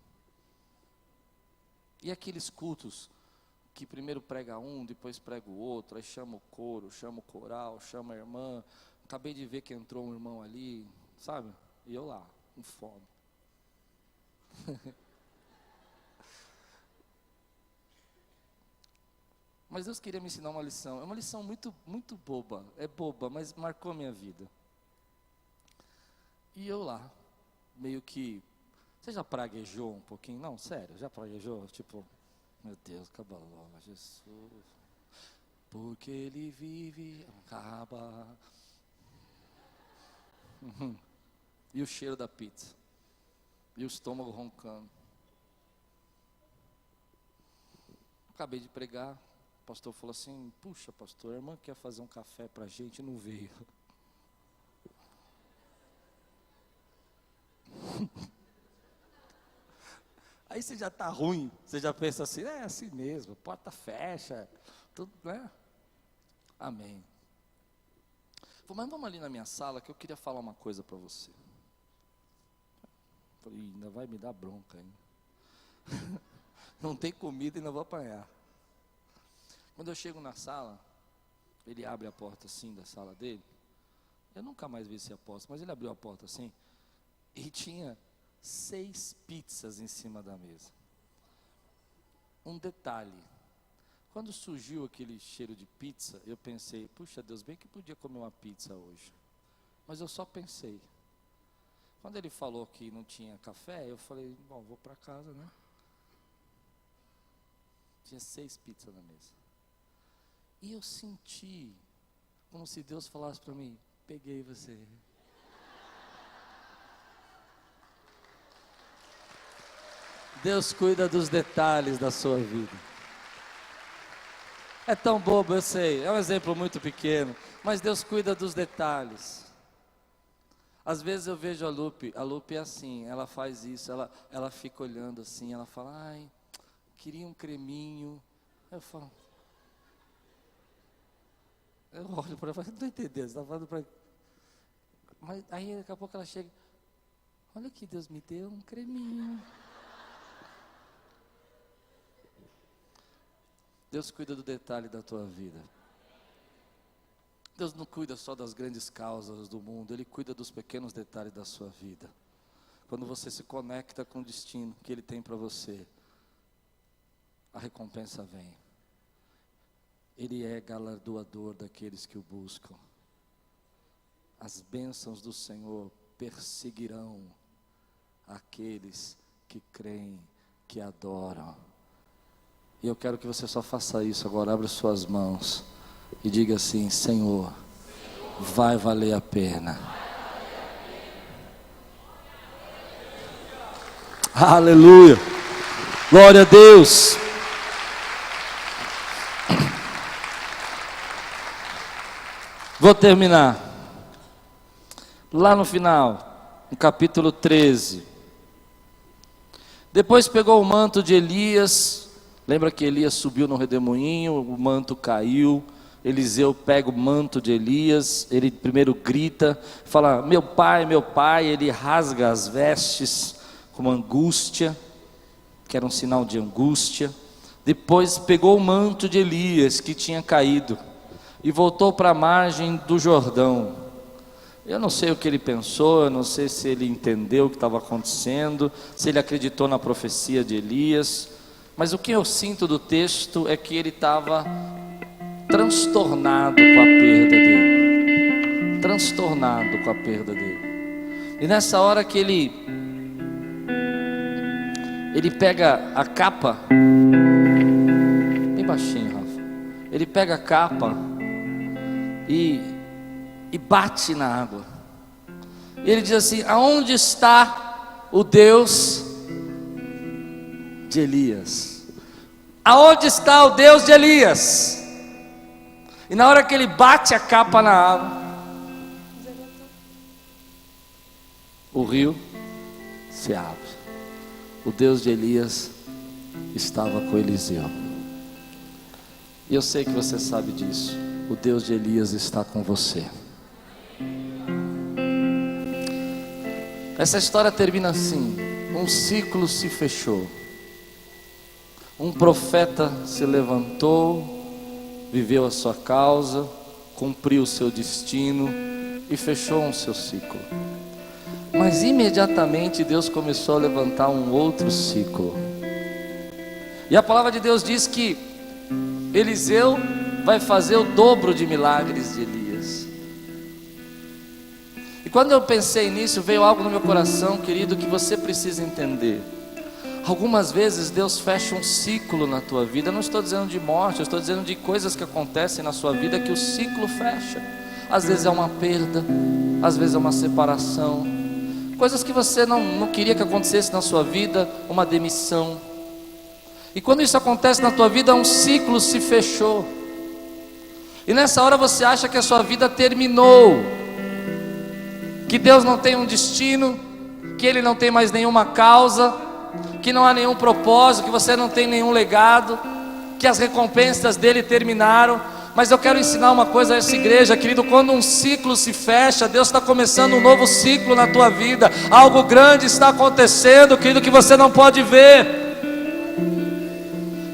E aqueles cultos que primeiro prega um, depois prega o outro, aí chama o coro, chama o coral, chama a irmã. Acabei de ver que entrou um irmão ali, sabe? E eu lá, com fome. Mas Deus queria me ensinar uma lição. É uma lição muito, muito boba. É boba, mas marcou a minha vida. E eu lá, meio que... Você já praguejou um pouquinho? Não, sério, já praguejou? Tipo, meu Deus, acaba logo, Jesus. Porque Ele vive, acaba. E o cheiro da pizza. E o estômago roncando. Acabei de pregar. O pastor falou assim, puxa pastor, a irmã quer fazer um café pra gente e não veio. Aí você já está ruim, você já pensa assim, é assim mesmo, porta fecha, tudo, né? Amém. Falei, mas vamos ali na minha sala que eu queria falar uma coisa para você. Falei, ainda vai me dar bronca ainda. Não tem comida e ainda vou apanhar. Quando eu chego na sala, ele abre a porta assim da sala dele. Eu nunca mais vi esse apóstolo, mas ele abriu a porta assim e tinha 6 pizzas em cima da mesa. Um detalhe, quando surgiu aquele cheiro de pizza, eu pensei, puxa Deus, bem que podia comer uma pizza hoje. Mas eu só pensei. Quando ele falou que não tinha café, eu falei, bom, vou para casa, né? Tinha 6 pizzas na mesa. E eu senti, como se Deus falasse para mim, peguei você. Deus cuida dos detalhes da sua vida. É tão bobo, eu sei, é um exemplo muito pequeno, mas Deus cuida dos detalhes. Às vezes eu vejo a Lupe é assim, ela faz isso, ela fica olhando assim, ela fala, ai, queria um creminho. Eu falo, eu olho para ela, não estou entendendo, você está falando para... Mas aí daqui a pouco ela chega, olha que Deus me deu um creminho. Deus cuida do detalhe da tua vida. Deus não cuida só das grandes causas do mundo, Ele cuida dos pequenos detalhes da sua vida. Quando você se conecta com o destino que Ele tem para você, a recompensa vem. Ele é galardoador daqueles que o buscam. As bênçãos do Senhor perseguirão aqueles que creem, que adoram. E eu quero que você só faça isso agora, abra suas mãos e diga assim, Senhor, vai valer a pena. Aleluia, glória a Deus. Vou terminar. Lá no final, no capítulo 13, Depois pegou o manto de Elias. Lembra que Elias subiu no redemoinho, o manto caiu. Eliseu pega o manto de Elias, ele primeiro grita, fala: meu pai, ele rasga as vestes com angústia, que era um sinal de angústia. Depois pegou o manto de Elias, que tinha caído, e voltou para a margem do Jordão. Eu não sei o que ele pensou, eu não sei se ele entendeu o que estava acontecendo, se ele acreditou na profecia de Elias, mas o que eu sinto do texto é que ele estava transtornado com a perda dele, transtornado com a perda dele. E nessa hora que ele pega a capa, bem baixinho, Rafa, ele pega a capa e bate na água, e ele diz assim: aonde está o Deus de Elias? Aonde está o Deus de Elias? E na hora que ele bate a capa na água, o rio se abre. O Deus de Elias estava com Eliseu. E eu sei que você sabe disso. O Deus de Elias está com você. Essa história termina assim: um ciclo se fechou. Um profeta se levantou, viveu a sua causa, cumpriu o seu destino e fechou um seu ciclo. Mas imediatamente Deus começou a levantar um outro ciclo. E a palavra de Deus diz que Eliseu vai fazer o dobro de milagres de Elias. E quando eu pensei nisso, veio algo no meu coração, querido, que você precisa entender. Algumas vezes Deus fecha um ciclo na tua vida. Eu não estou dizendo de morte, eu estou dizendo de coisas que acontecem na sua vida que o ciclo fecha. Às vezes é uma perda, às vezes é uma separação, coisas que você não queria que acontecesse na sua vida, uma demissão. E quando isso acontece na tua vida, um ciclo se fechou. E nessa hora você acha que a sua vida terminou, que Deus não tem um destino, que Ele não tem mais nenhuma causa, que não há nenhum propósito, que você não tem nenhum legado, que as recompensas dele terminaram. Mas eu quero ensinar uma coisa a essa igreja, querido: quando um ciclo se fecha, Deus está começando um novo ciclo na tua vida. Algo grande está acontecendo, querido, que você não pode ver.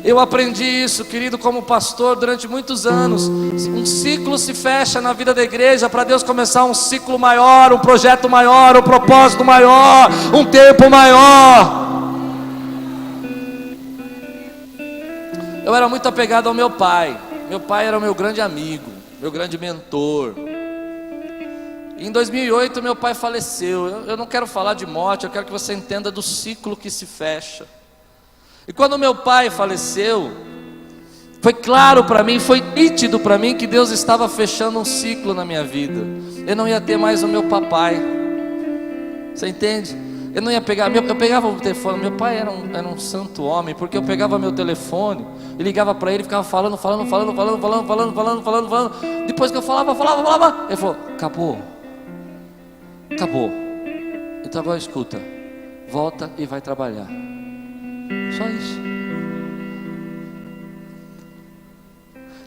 Eu aprendi isso, querido, como pastor durante muitos anos. Um ciclo se fecha na vida da igreja para Deus começar um ciclo maior, um projeto maior, um propósito maior, um tempo maior. Eu era muito apegado ao meu pai. Meu pai era o meu grande amigo, meu grande mentor. Em 2008 meu pai faleceu. Eu não quero falar de morte, eu quero que você entenda do ciclo que se fecha. E quando meu pai faleceu, foi claro para mim, foi nítido para mim que Deus estava fechando um ciclo na minha vida. Eu não ia ter mais o meu papai. Você entende? Eu não ia pegar, eu pegava o telefone. Meu pai era um santo homem, porque eu pegava meu telefone e ligava para ele, ficava falando. Depois que eu falava, ele falou: acabou. Então agora escuta, volta e vai trabalhar. Só isso.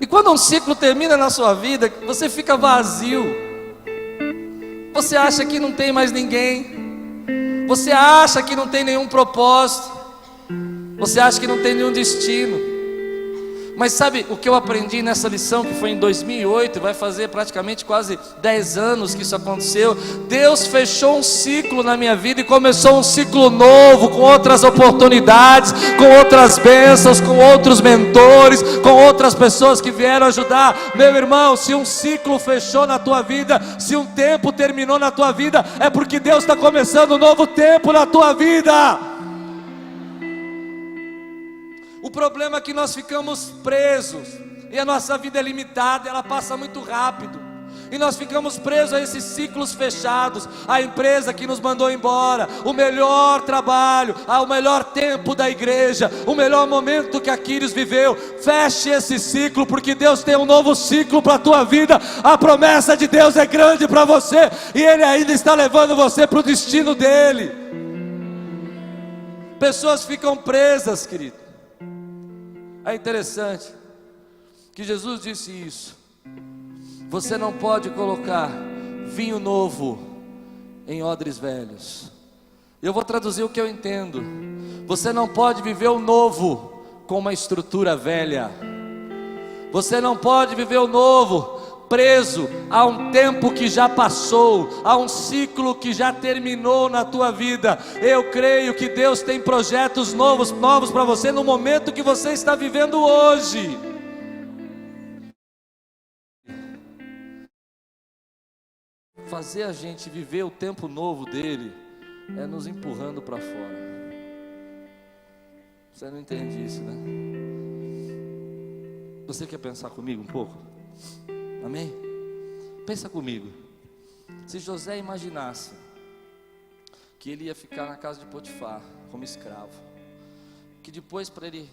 E quando um ciclo termina na sua vida, você fica vazio. Você acha que não tem mais ninguém. Você acha que não tem nenhum propósito. Você acha que não tem nenhum destino. Mas sabe o que eu aprendi nessa lição, que foi em 2008, vai fazer praticamente quase 10 anos que isso aconteceu. Deus fechou um ciclo na minha vida e começou um ciclo novo, com outras oportunidades, com outras bênçãos, com outros mentores, com outras pessoas que vieram ajudar. Meu irmão, se um ciclo fechou na tua vida, se um tempo terminou na tua vida, é porque Deus está começando um novo tempo na tua vida. O problema é que nós ficamos presos, e a nossa vida é limitada, ela passa muito rápido, e nós ficamos presos a esses ciclos fechados. A empresa que nos mandou embora, o melhor trabalho, o melhor tempo da igreja, o melhor momento que Aquiles viveu. Feche esse ciclo, porque Deus tem um novo ciclo para a tua vida. A promessa de Deus é grande para você, e Ele ainda está levando você para o destino dele. Pessoas ficam presas, querido. É interessante que Jesus disse isso. Você não pode colocar vinho novo em odres velhos. Eu vou traduzir o que eu entendo. Você não pode viver o novo com uma estrutura velha. Você não pode viver o novo preso a um tempo que já passou, a um ciclo que já terminou na tua vida. Eu creio que Deus tem projetos novos para você no momento que você está vivendo hoje. Fazer a gente viver o tempo novo dele é nos empurrando para fora. Você não entende isso, né? Você quer pensar comigo um pouco? Amém? Pensa comigo. Se José imaginasse que ele ia ficar na casa de Potifar como escravo, que depois, para ele,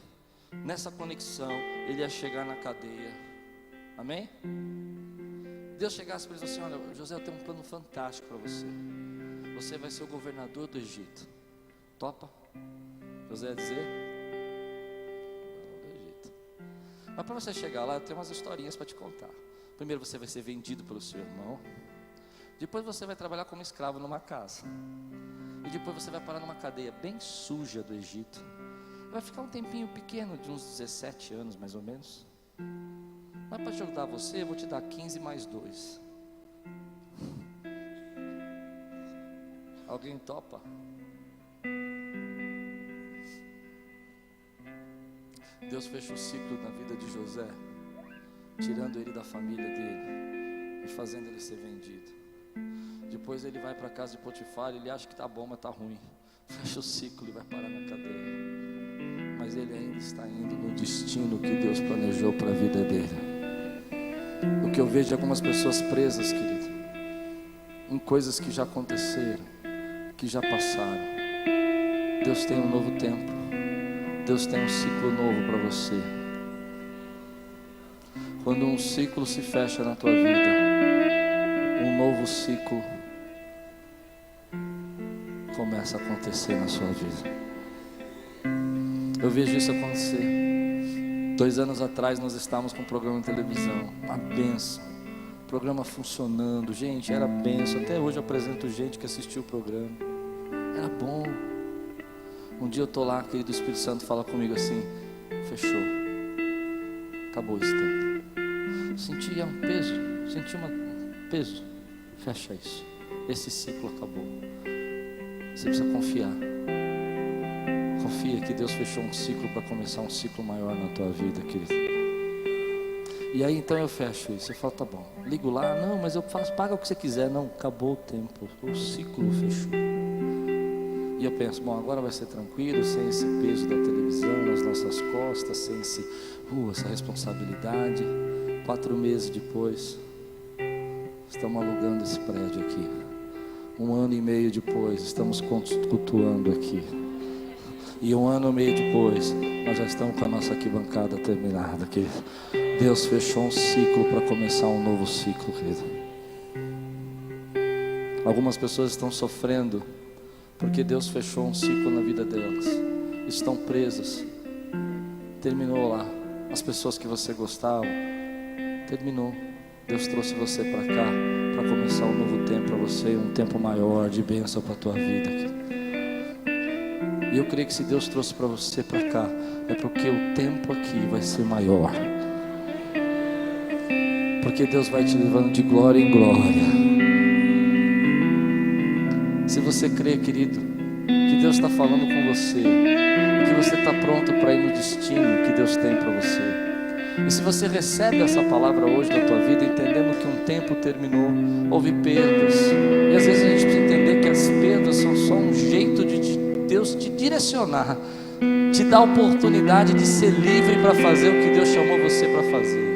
nessa conexão, ele ia chegar na cadeia. Amém? Deus chegasse para ele e disse assim: olha, José, eu tenho um plano fantástico para você. Você vai ser o governador do Egito. Topa? José ia dizer: do Egito. Mas para você chegar lá, eu tenho umas historinhas para te contar. Primeiro você vai ser vendido pelo seu irmão. Depois você vai trabalhar como escravo numa casa. E depois você vai parar numa cadeia bem suja do Egito. Vai ficar um tempinho pequeno, de uns 17 anos mais ou menos. Mas para ajudar você, eu vou te dar 15 mais 2. Alguém topa? Deus fecha o ciclo na vida de José, tirando ele da família dele e fazendo ele ser vendido. Depois ele vai para a casa de Potifar, ele acha que está bom, mas está ruim. Fecha o ciclo e vai parar na cadeia. Mas ele ainda está indo no destino que Deus planejou para a vida dele. O que eu vejo de algumas pessoas presas, querido, em coisas que já aconteceram, que já passaram. Deus tem um novo tempo. Deus tem um ciclo novo para você. Quando um ciclo se fecha na tua vida, um novo ciclo começa a acontecer na sua vida. Eu vejo isso acontecer. 2 anos atrás nós estávamos com um programa de televisão, uma bênção, programa funcionando, gente, era bênção. Até hoje eu apresento gente que assistiu o programa, era bom. Um dia eu estou lá, querido, o Espírito Santo fala comigo assim: fechou, acabou esse tempo. Senti um peso, um peso. Fecha isso, esse ciclo acabou. Você precisa confiar. Confia que Deus fechou um ciclo para começar um ciclo maior na tua vida, querido. E aí então eu fecho isso. Eu falo: tá bom, ligo lá, não, mas eu faço, paga o que você quiser. Não, acabou o tempo, o ciclo fechou. E eu penso: bom, agora vai ser tranquilo, sem esse peso da televisão nas nossas costas, sem essa responsabilidade. 4 meses depois, estamos alugando esse prédio aqui. 1 ano e meio depois, estamos cultuando aqui. E 1 ano e meio depois, nós já estamos com a nossa arquibancada terminada aqui. Deus fechou um ciclo para começar um novo ciclo, querido. Algumas pessoas estão sofrendo porque Deus fechou um ciclo na vida delas. Estão presas. Terminou lá. As pessoas que você gostava, terminou. Deus trouxe você para cá para começar um novo tempo para você, um tempo maior de bênção para a tua vida aqui. E eu creio que se Deus trouxe para você para cá, é porque o tempo aqui vai ser maior. Porque Deus vai te levando de glória em glória. Se você crê, querido, que Deus está falando com você, e que você está pronto para ir no destino que Deus tem para você. E se você recebe essa palavra hoje da tua vida, entendendo que um tempo terminou, houve perdas. E às vezes a gente precisa entender que as perdas são só um jeito de Deus te direcionar, te dar a oportunidade de ser livre para fazer o que Deus chamou você para fazer.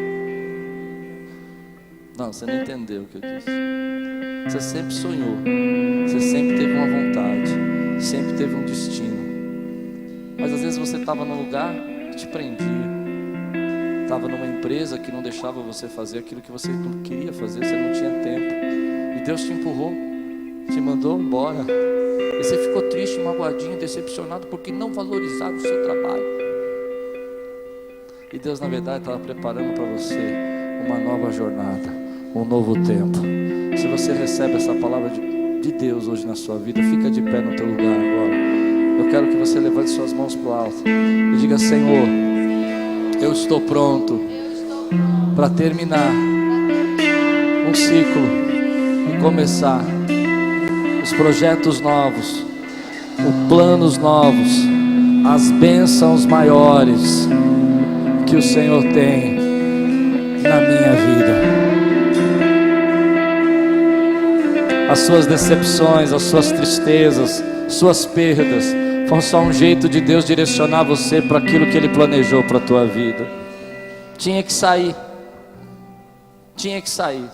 Não, você não entendeu o que eu disse. Você sempre sonhou, você sempre teve uma vontade, sempre teve um destino. Mas às vezes você estava num lugar que te prendia, estava numa empresa que não deixava você fazer aquilo que você não queria fazer, você não tinha tempo, e Deus te empurrou. te mandou embora. E você ficou triste, magoadinho, decepcionado porque não valorizaram o seu trabalho. E Deus, na verdade, estava preparando para você uma nova jornada, um novo tempo. Se você recebe essa palavra de Deus hoje na sua vida, fica de pé no teu lugar agora. Eu quero que você levante suas mãos para o alto e diga: Senhor, eu estou pronto para terminar um ciclo e começar os projetos novos, os planos novos, as bênçãos maiores que o Senhor tem na minha vida. As suas decepções, as suas tristezas, suas perdas foram só um jeito de Deus direcionar você para aquilo que Ele planejou para a tua vida. Tinha que sair, tinha que sair,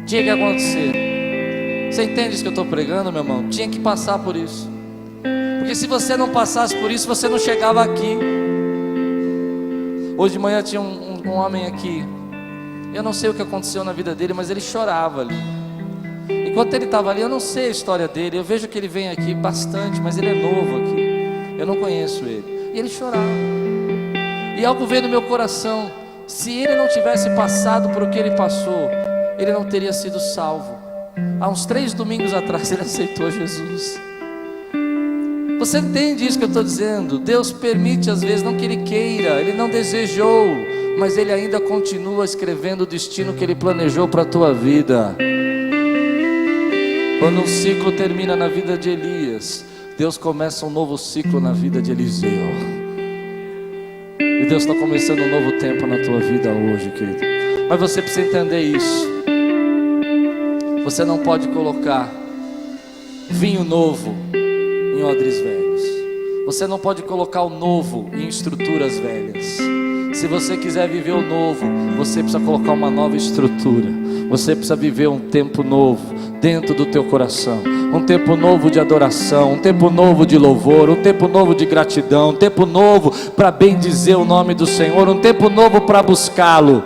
tinha que acontecer. Você entende isso que eu estou pregando, meu irmão? Tinha que passar por isso, porque se você não passasse por isso, você não chegava aqui. Hoje de manhã tinha um homem aqui, eu não sei o que aconteceu na vida dele, mas ele chorava ali. Enquanto ele estava ali, eu não sei a história dele, eu vejo que ele vem aqui bastante, mas ele é novo aqui, eu não conheço ele. E ele chorava, e algo veio no meu coração: se ele não tivesse passado por o que ele passou, ele não teria sido salvo. Há uns 3 domingos atrás ele aceitou Jesus. Você entende isso que eu estou dizendo? Deus permite às vezes, não que Ele queira, Ele não desejou, mas Ele ainda continua escrevendo o destino que Ele planejou para a tua vida. Quando um ciclo termina na vida de Elias, Deus começa um novo ciclo na vida de Eliseu. E Deus está começando um novo tempo na tua vida hoje, querido. Mas você precisa entender isso. Você não pode colocar vinho novo em odres velhos. Você não pode colocar o novo em estruturas velhas. Se você quiser viver o novo, você precisa colocar uma nova estrutura. Você precisa viver um tempo novo dentro do teu coração, um tempo novo de adoração, um tempo novo de louvor, um tempo novo de gratidão, um tempo novo para bendizer o nome do Senhor, um tempo novo para buscá-lo.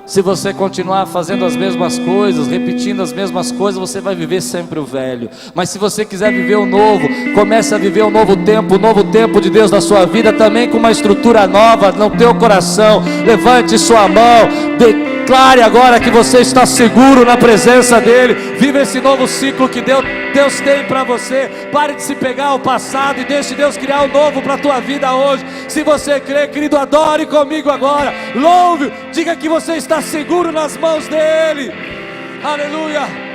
Se você continuar fazendo as mesmas coisas, repetindo as mesmas coisas, você vai viver sempre o velho. Mas se você quiser viver o novo, comece a viver o novo tempo de Deus na sua vida, também com uma estrutura nova no teu coração. Levante sua mão, declare agora que você está seguro na presença dEle. Viva esse novo ciclo que Deus tem para você. Pare de se pegar ao passado e deixe Deus criar o novo para a tua vida hoje. Se você crê, querido, adore comigo agora. Louve, diga que você está seguro nas mãos dEle. Aleluia.